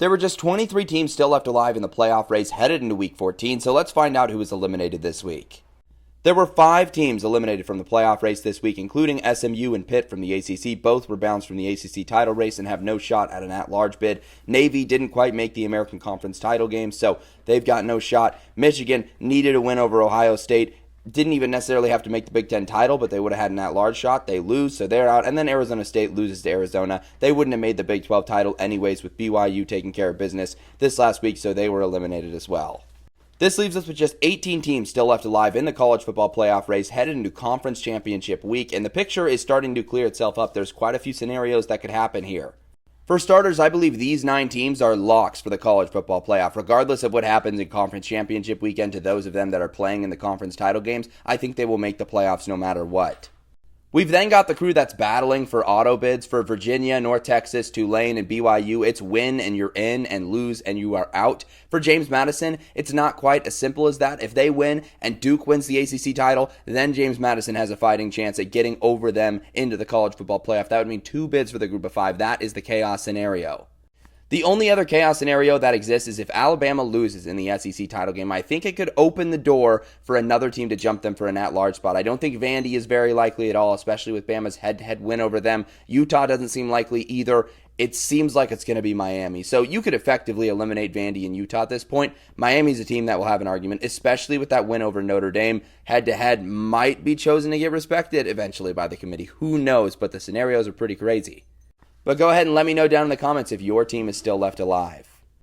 There were just 23 teams still left alive in the playoff race headed into Week 14, so let's find out who was eliminated this week. There were 5 teams eliminated from the playoff race this week, including SMU and Pitt from the ACC. Both were bounced from the ACC title race and have no shot at an at-large bid. Navy didn't quite make the American Conference title game, so they've got no shot. Michigan needed a win over Ohio State. Didn't even necessarily have to make the Big Ten title, but they would have had an at-large shot. They lose, so they're out. And then Arizona State loses to Arizona. They wouldn't have made the Big 12 title anyways, with BYU taking care of business this last week, so they were eliminated as well. This leaves us with just 18 teams still left alive in the college football playoff race headed into conference championship week, and the picture is starting to clear itself up. There's quite a few scenarios that could happen here. For starters, I believe these 9 teams are locks for the college football playoff. Regardless of what happens in conference championship weekend to those of them that are playing in the conference title games, I think they will make the playoffs no matter what. We've then got the crew that's battling for auto bids for Virginia, North Texas, Tulane, and BYU. It's win and you're in, and lose and you are out. For James Madison, it's not quite as simple as that. If they win and Duke wins the ACC title, then James Madison has a fighting chance at getting over them into the college football playoff. That would mean 2 bids for the group of 5. That is the chaos scenario. The only other chaos scenario that exists is if Alabama loses in the SEC title game. I think it could open the door for another team to jump them for an at-large spot. I don't think Vandy is very likely at all, especially with Bama's head-to-head win over them. Utah doesn't seem likely either. It seems like it's going to be Miami. So you could effectively eliminate Vandy and Utah at this point. Miami's a team that will have an argument, especially with that win over Notre Dame. Head-to-head might be chosen to get respected eventually by the committee. Who knows? But the scenarios are pretty crazy. But go ahead and let me know down in the comments if your team is still left alive.